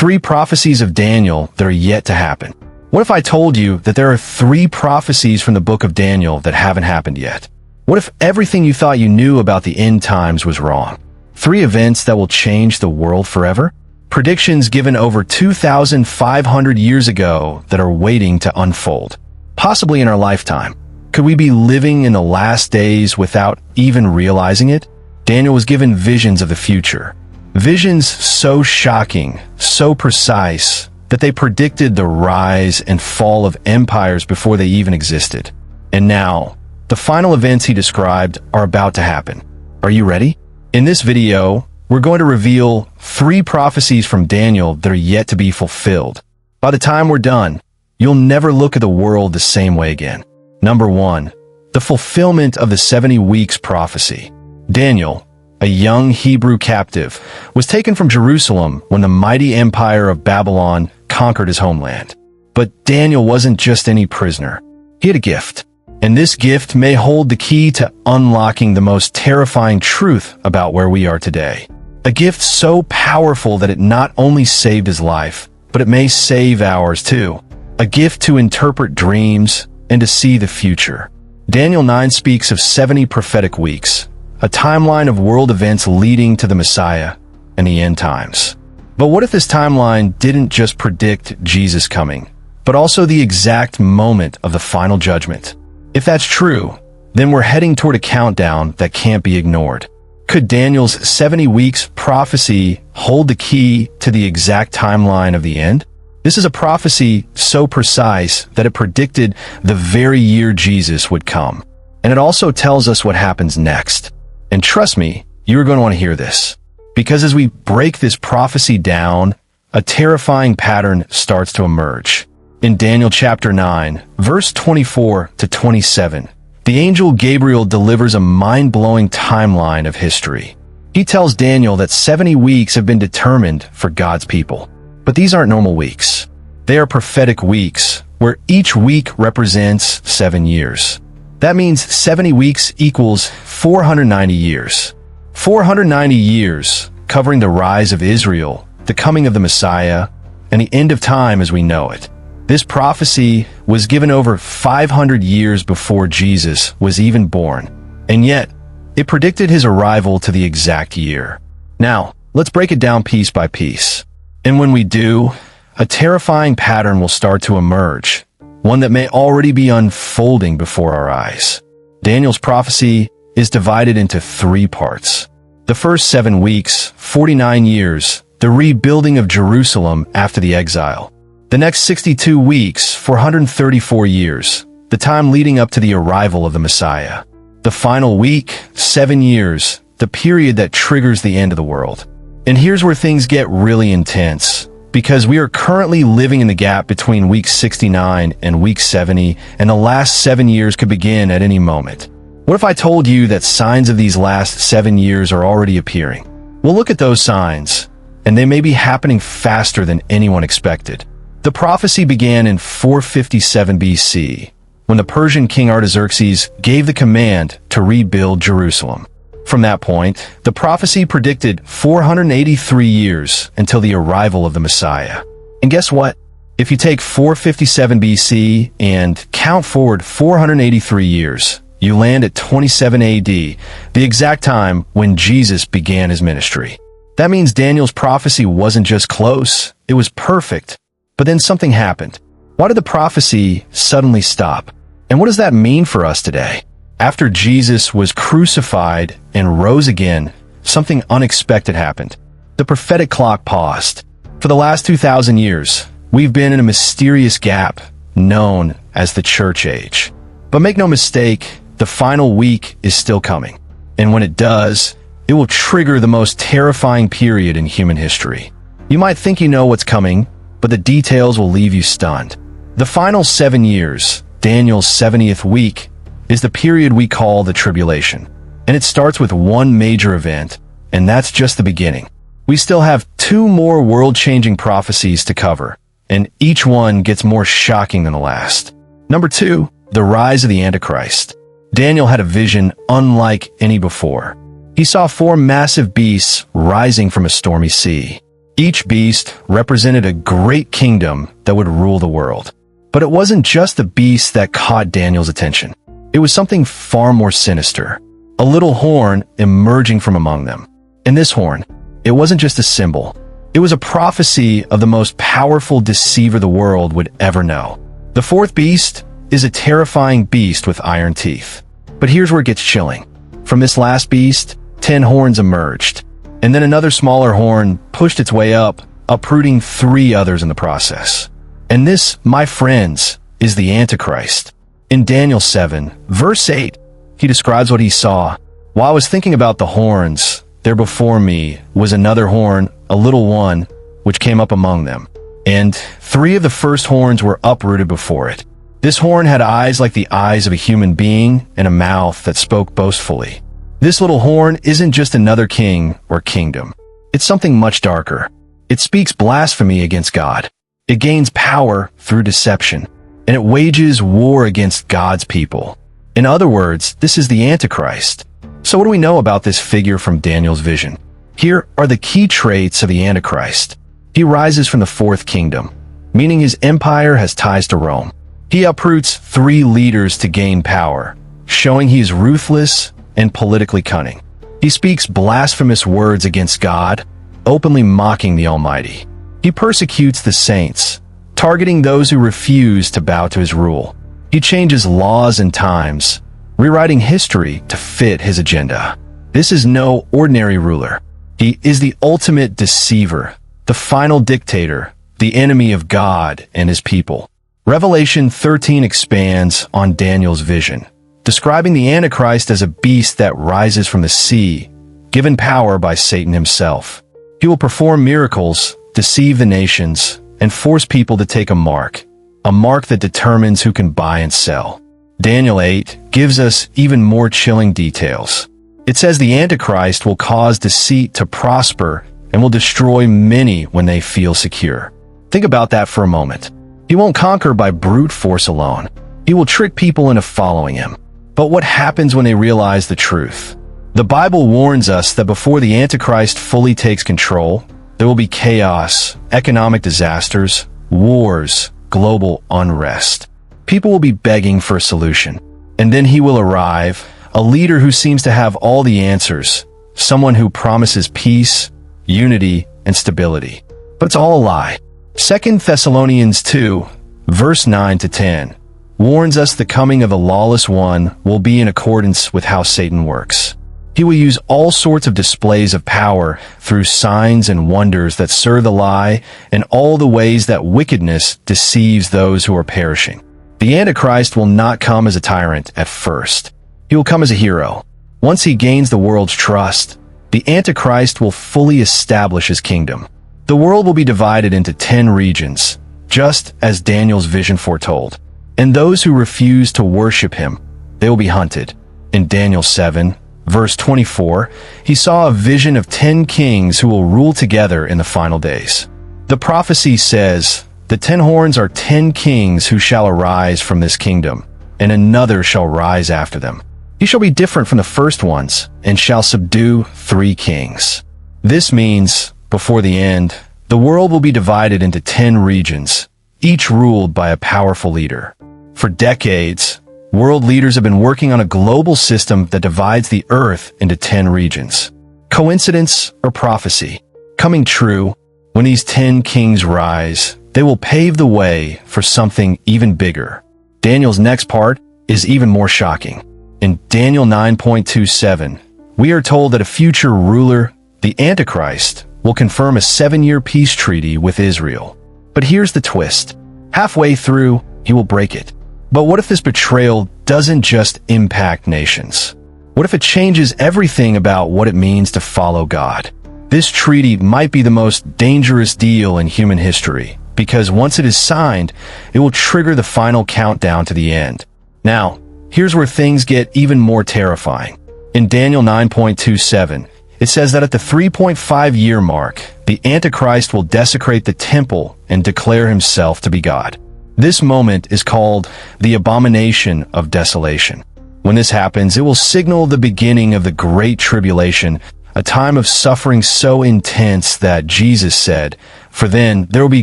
3 prophecies of Daniel that are yet to happen. What if I told you that there are 3 prophecies from the book of Daniel that haven't happened yet? What if everything you thought you knew about the end times was wrong? 3 events that will change the world forever? Predictions given over 2,500 years ago that are waiting to unfold, possibly in our lifetime. Could we be living in the last days without even realizing it? Daniel was given visions of the future. Visions so shocking, so precise, that they predicted the rise and fall of empires before they even existed. And now, the final events he described are about to happen. Are you ready? In this video, we're going to reveal 3 prophecies from Daniel that are yet to be fulfilled. By the time we're done, you'll never look at the world the same way again. Number 1. The fulfillment of the 70 weeks prophecy. Daniel, a young Hebrew captive, was taken from Jerusalem when the mighty empire of Babylon conquered his homeland. But Daniel wasn't just any prisoner. He had a gift. And this gift may hold the key to unlocking the most terrifying truth about where we are today. A gift so powerful that it not only saved his life, but it may save ours too. A gift to interpret dreams and to see the future. Daniel 9 speaks of 70 prophetic weeks, a timeline of world events leading to the Messiah and the end times. But what if this timeline didn't just predict Jesus coming, but also the exact moment of the final judgment? If that's true, then we're heading toward a countdown that can't be ignored. Could Daniel's 70 weeks prophecy hold the key to the exact timeline of the end? This is a prophecy so precise that it predicted the very year Jesus would come. And it also tells us what happens next. And trust me, you're going to want to hear this. Because as we break this prophecy down, a terrifying pattern starts to emerge. In Daniel chapter 9, verse 24 to 27, the angel Gabriel delivers a mind-blowing timeline of history. He tells Daniel that 70 weeks have been determined for God's people. But these aren't normal weeks. They are prophetic weeks, where each week represents 7 years. That means 70 weeks equals 490 years. 490 years covering the rise of Israel, the coming of the Messiah, and the end of time as we know it. This prophecy was given over 500 years before Jesus was even born, and yet it predicted his arrival to the exact year. Now, let's break it down piece by piece. And when we do, a terrifying pattern will start to emerge, one that may already be unfolding before our eyes. Daniel's prophecy is divided into 3 parts. The first 7 weeks, 49 years, the rebuilding of Jerusalem after the exile. The next 62 weeks, 434 years, the time leading up to the arrival of the Messiah. The final week, 7 years, the period that triggers the end of the world. And here's where things get really intense, because we are currently living in the gap between week 69 and week 70, and the last 7 years could begin at any moment. What if I told you that signs of these last 7 years are already appearing? Well, look at those signs, and they may be happening faster than anyone expected. The prophecy began in 457 BC, when the Persian king Artaxerxes gave the command to rebuild Jerusalem. From that point, the prophecy predicted 483 years until the arrival of the Messiah. And guess what? If you take 457 BC and count forward 483 years, you land at 27 AD, the exact time when Jesus began his ministry. That means Daniel's prophecy wasn't just close, it was perfect. But then something happened. Why did the prophecy suddenly stop? And what does that mean for us today? After Jesus was crucified and rose again, something unexpected happened. The prophetic clock paused. For the last 2,000 years, we've been in a mysterious gap known as the church age. But make no mistake, the final week is still coming. And when it does, it will trigger the most terrifying period in human history. You might think you know what's coming, but the details will leave you stunned. The final 7 years, Daniel's 70th week, is the period we call the tribulation. And it starts with one major event, and that's just the beginning. We still have 2 more world-changing prophecies to cover, and each one gets more shocking than the last. Number 2, the rise of the Antichrist. Daniel had a vision unlike any before. He saw 4 massive beasts rising from a stormy sea. Each beast represented a great kingdom that would rule the world. But it wasn't just the beast that caught Daniel's attention. It was something far more sinister. A little horn emerging from among them. And this horn, it wasn't just a symbol. It was a prophecy of the most powerful deceiver the world would ever know. The fourth beast is a terrifying beast with iron teeth. But here's where it gets chilling. From this last beast, 10 horns emerged. And then another smaller horn pushed its way up, uprooting 3 others in the process. And this, my friends, is the Antichrist. In Daniel 7, verse 8, he describes what he saw. While I was thinking about the horns, there before me was another horn, a little one, which came up among them. And 3 of the first horns were uprooted before it. This horn had eyes like the eyes of a human being and a mouth that spoke boastfully. This little horn isn't just another king or kingdom. It's something much darker. It speaks blasphemy against God. It gains power through deception, and it wages war against God's people. In other words, this is the Antichrist. So what do we know about this figure from Daniel's vision? Here are the key traits of the Antichrist. He rises from the fourth kingdom, meaning his empire has ties to Rome. He uproots 3 leaders to gain power, showing he is ruthless and politically cunning. He speaks blasphemous words against God, openly mocking the Almighty. He persecutes the saints, targeting those who refuse to bow to his rule. He changes laws and times, rewriting history to fit his agenda. This is no ordinary ruler. He is the ultimate deceiver, the final dictator, the enemy of God and his people. Revelation 13 expands on Daniel's vision, describing the Antichrist as a beast that rises from the sea, given power by Satan himself. He will perform miracles, deceive the nations, and force people to take a mark that determines who can buy and sell. Daniel 8 gives us even more chilling details. It says the Antichrist will cause deceit to prosper and will destroy many when they feel secure. Think about that for a moment. He won't conquer by brute force alone. He will trick people into following him. But what happens when they realize the truth? The Bible warns us that before the Antichrist fully takes control, there will be chaos, economic disasters, wars, global unrest. People will be begging for a solution. And then he will arrive, a leader who seems to have all the answers, someone who promises peace, unity, and stability. But it's all a lie. 2 Thessalonians 2, verse 9 to 10, warns us the coming of the lawless one will be in accordance with how Satan works. He will use all sorts of displays of power through signs and wonders that serve the lie and all the ways that wickedness deceives those who are perishing. The Antichrist will not come as a tyrant at first. He will come as a hero. Once he gains the world's trust, the Antichrist will fully establish his kingdom. The world will be divided into 10 regions, just as Daniel's vision foretold. And those who refuse to worship him, they will be hunted. In Daniel 7, verse 24, he saw a vision of 10 kings who will rule together in the final days. The prophecy says, the 10 horns are 10 kings who shall arise from this kingdom, and another shall rise after them. He shall be different from the first ones, and shall subdue 3 kings. This means, before the end, the world will be divided into 10 regions, each ruled by a powerful leader. For decades, world leaders have been working on a global system that divides the earth into 10 regions. Coincidence or prophecy? Coming true, when these 10 kings rise, they will pave the way for something even bigger. Daniel's next part is even more shocking. In Daniel 9.27, we are told that a future ruler, the Antichrist, will confirm a 7-year peace treaty with Israel. But here's the twist. Halfway through, he will break it. But what if this betrayal doesn't just impact nations? What if it changes everything about what it means to follow God? This treaty might be the most dangerous deal in human history, because once it is signed, it will trigger the final countdown to the end. Now, here's where things get even more terrifying. In Daniel 9.27, it says that at the 3.5-year mark, the Antichrist will desecrate the temple and declare himself to be God. This moment is called the abomination of desolation. When this happens, it will signal the beginning of the Great Tribulation, a time of suffering so intense that Jesus said, "For then there will be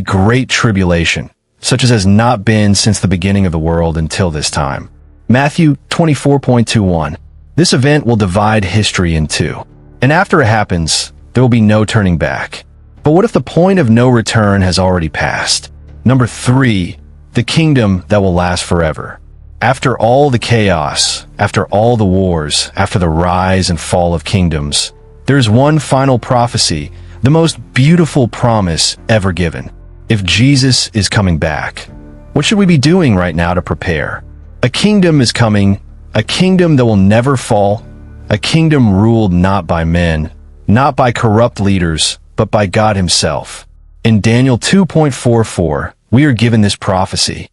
great tribulation, such as has not been since the beginning of the world until this time." Matthew 24.21. This event will divide history in two. And after it happens, there will be no turning back. But what if the point of no return has already passed? Number 3, the kingdom that will last forever. After all the chaos, after all the wars, after the rise and fall of kingdoms, there is one final prophecy, the most beautiful promise ever given. If Jesus is coming back, what should we be doing right now to prepare? A kingdom is coming, a kingdom that will never fall, a kingdom ruled not by men, not by corrupt leaders, but by God himself. In Daniel 2.44, we are given this prophecy.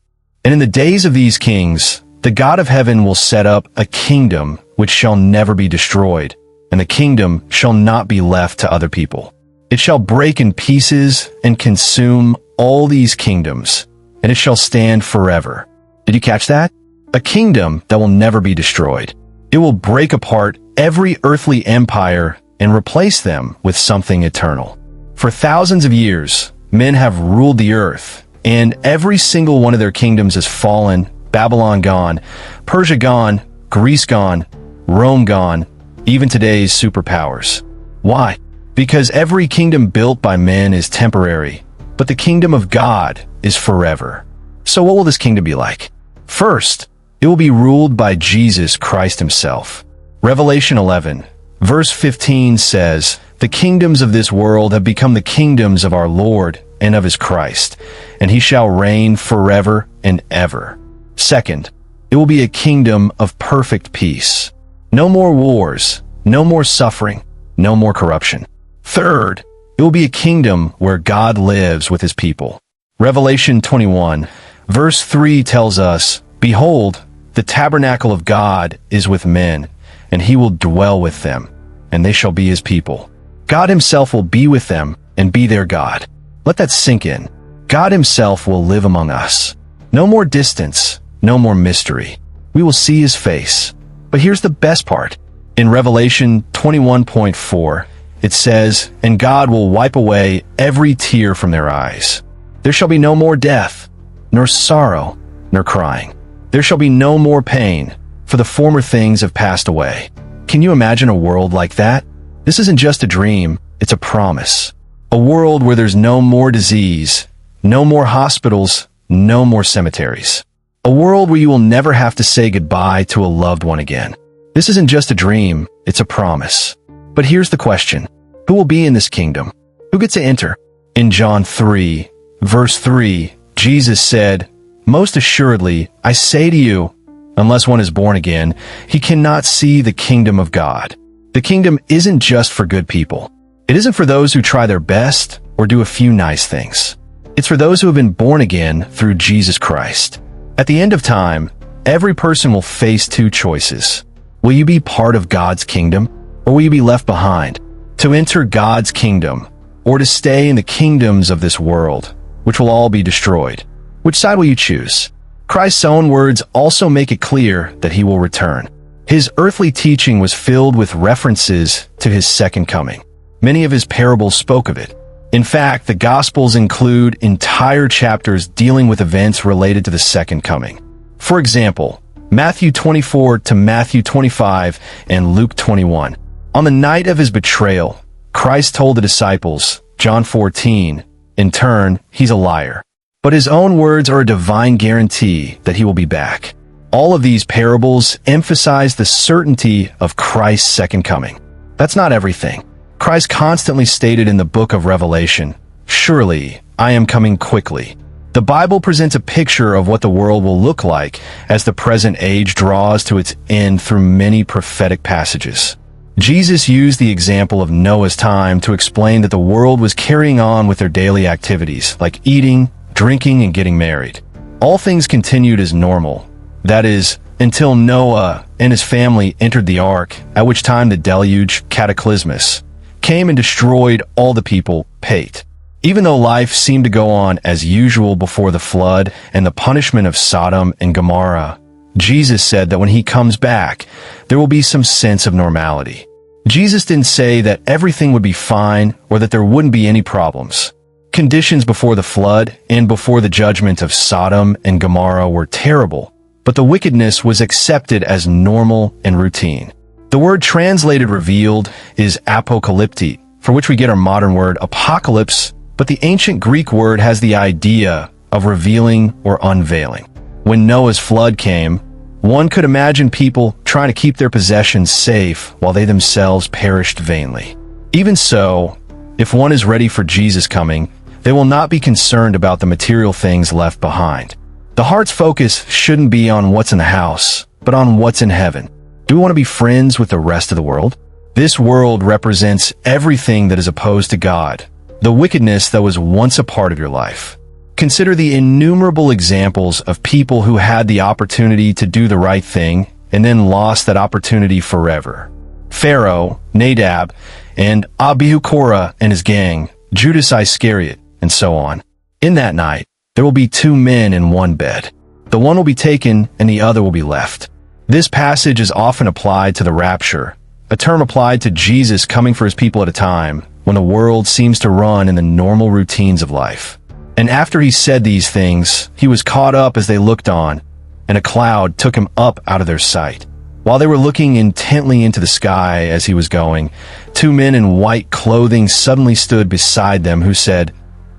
And in the days of these kings, the God of heaven will set up a kingdom which shall never be destroyed, and the kingdom shall not be left to other people. It shall break in pieces and consume all these kingdoms, and it shall stand forever. Did you catch that? A kingdom that will never be destroyed. It will break apart every earthly empire and replace them with something eternal. For thousands of years, men have ruled the earth, and every single one of their kingdoms has fallen. Babylon gone, Persia gone, Greece gone, Rome gone, even today's superpowers. Why? Because every kingdom built by men is temporary, but the kingdom of God is forever. So what will this kingdom be like? First, it will be ruled by Jesus Christ himself. Revelation 11, verse 15 says, "The kingdoms of this world have become the kingdoms of our Lord and of his Christ, and he shall reign forever and ever." Second, it will be a kingdom of perfect peace. No more wars, no more suffering, no more corruption. Third, it will be a kingdom where God lives with his people. Revelation 21, verse 3 tells us, "Behold, the tabernacle of God is with men, and he will dwell with them, and they shall be his people. God himself will be with them and be their God." Let that sink in. God himself will live among us. No more distance, no more mystery. We will see his face. But here's the best part. In Revelation 21.4, it says, "And God will wipe away every tear from their eyes. There shall be no more death, nor sorrow, nor crying. There shall be no more pain, for the former things have passed away." Can you imagine a world like that? This isn't just a dream, it's a promise. A world where there's no more disease, no more hospitals, no more cemeteries. A world where you will never have to say goodbye to a loved one again. This isn't just a dream, it's a promise. But here's the question. Who will be in this kingdom? Who gets to enter? In John 3, verse 3, Jesus said, "Most assuredly, I say to you, unless one is born again, he cannot see the kingdom of God." The kingdom isn't just for good people. It isn't for those who try their best or do a few nice things. It's for those who have been born again through Jesus Christ. At the end of time, every person will face two choices. Will you be part of God's kingdom, or will you be left behind? To enter God's kingdom, or to stay in the kingdoms of this world, which will all be destroyed? Which side will you choose? Christ's own words also make it clear that he will return. His earthly teaching was filled with references to his second coming. Many of his parables spoke of it. In fact, the Gospels include entire chapters dealing with events related to the second coming. For example, Matthew 24 to Matthew 25 and Luke 21. On the night of his betrayal, Christ told the disciples, John 14, in turn, he's a liar. But his own words are a divine guarantee that he will be back. All of these parables emphasize the certainty of Christ's second coming. That's not everything. Christ constantly stated in the book of Revelation, "Surely, I am coming quickly." The Bible presents a picture of what the world will look like as the present age draws to its end through many prophetic passages. Jesus used the example of Noah's time to explain that the world was carrying on with their daily activities, like eating, drinking, and getting married. All things continued as normal. That is, until Noah and his family entered the ark, at which time the deluge, cataclysmus, came and destroyed all the people, Pate. Even though life seemed to go on as usual before the flood and the punishment of Sodom and Gomorrah, Jesus said that when he comes back, there will be some sense of normality. Jesus didn't say that everything would be fine or that there wouldn't be any problems. Conditions before the flood and before the judgment of Sodom and Gomorrah were terrible, but the wickedness was accepted as normal and routine. The word translated revealed is apocalypti, for which we get our modern word apocalypse, but the ancient Greek word has the idea of revealing or unveiling. When Noah's flood came, one could imagine people trying to keep their possessions safe while they themselves perished vainly. Even so, if one is ready for Jesus' coming, they will not be concerned about the material things left behind. The heart's focus shouldn't be on what's in the house, but on what's in heaven. Do we want to be friends with the rest of the world? This world represents everything that is opposed to God, the wickedness that was once a part of your life. Consider the innumerable examples of people who had the opportunity to do the right thing and then lost that opportunity forever. Pharaoh, Nadab, and Abihu Korah and his gang, Judas Iscariot, and so on. In that night, there will be two men in one bed. The one will be taken and the other will be left. This passage is often applied to the rapture, a term applied to Jesus coming for his people at a time when the world seems to run in the normal routines of life. And after he said these things, he was caught up as they looked on, and a cloud took him up out of their sight. While they were looking intently into the sky as he was going, two men in white clothing suddenly stood beside them who said,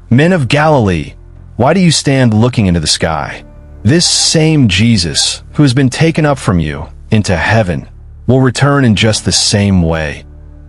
"Men of Galilee, why do you stand looking into the sky? This same Jesus, who has been taken up from you into heaven, will return in just the same way,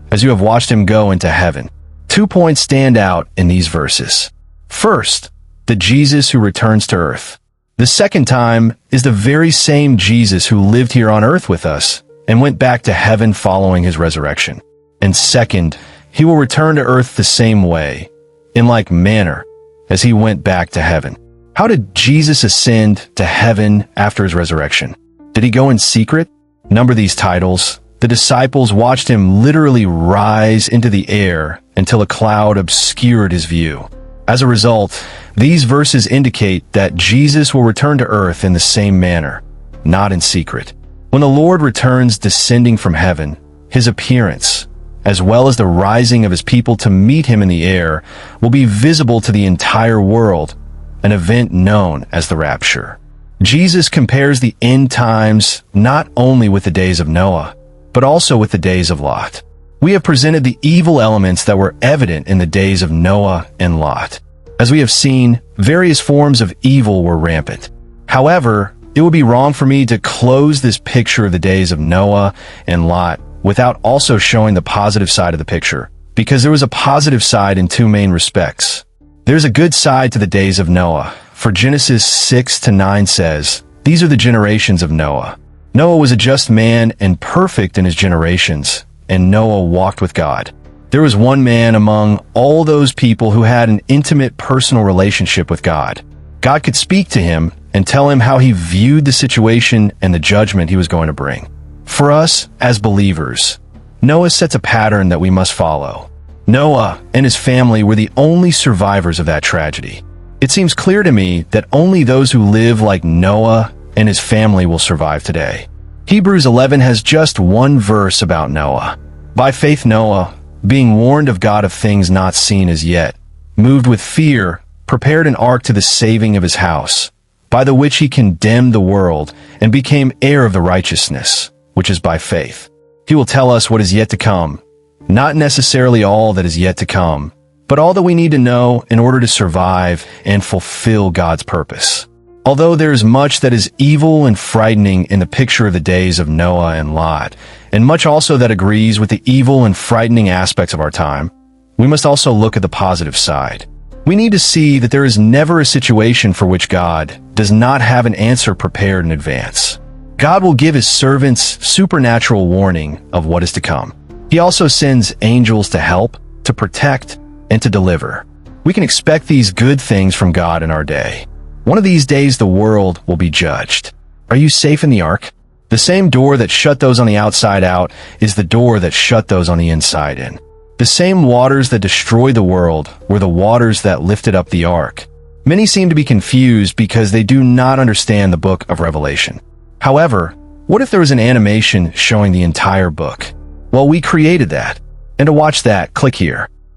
as you have watched him go into heaven." 2 points stand out in these verses. First, the Jesus who returns to earth. The second time is the very same Jesus who lived here on earth with us and went back to heaven following his resurrection. And second, he will return to earth the same way, in like manner, as he went back to heaven. How did Jesus ascend to heaven after his resurrection? Did he go in secret? Number these titles. The disciples watched him literally rise into the air until a cloud obscured his view. As a result, these verses indicate that Jesus will return to earth in the same manner, not in secret. When the Lord returns descending from heaven, his appearance, as well as the rising of his people to meet him in the air, will be visible to the entire world, an event known as the rapture. Jesus compares the end times not only with the days of Noah, but also with the days of Lot. We have presented the evil elements that were evident in the days of Noah and Lot. As we have seen, various forms of evil were rampant. However, it would be wrong for me to close this picture of the days of Noah and Lot without also showing the positive side of the picture, because there was a positive side in two main respects. There's a good side to the days of Noah, for Genesis 6-9 says, "These are the generations of Noah. Noah was a just man and perfect in his generations, and Noah walked with God. There was one man among all those people who had an intimate personal relationship with God. God could speak to him and tell him how he viewed the situation and the judgment he was going to bring. For us, as believers, Noah sets a pattern that we must follow. Noah and his family were the only survivors of that tragedy. It seems clear to me that only those who live like Noah and his family will survive today. Hebrews 11 has just one verse about Noah. By faith Noah, being warned of God of things not seen as yet, moved with fear, prepared an ark to the saving of his house, by the which he condemned the world and became heir of the righteousness, which is by faith. He will tell us what is yet to come, not necessarily all that is yet to come, but all that we need to know in order to survive and fulfill God's purpose. Although there is much that is evil and frightening in the picture of the days of Noah and Lot, and much also that agrees with the evil and frightening aspects of our time, we must also look at the positive side. We need to see that there is never a situation for which God does not have an answer prepared in advance. God will give his servants supernatural warning of what is to come. He also sends angels to help, to protect, and to deliver. We can expect these good things from God in our day. One of these days the world will be judged. Are you safe in the ark? The same door that shut those on the outside out is the door that shut those on the inside in. The same waters that destroyed the world were the waters that lifted up the ark. Many seem to be confused because they do not understand the book of Revelation. However, what if there was an animation showing the entire book? Well, we created that. And to watch that, click here.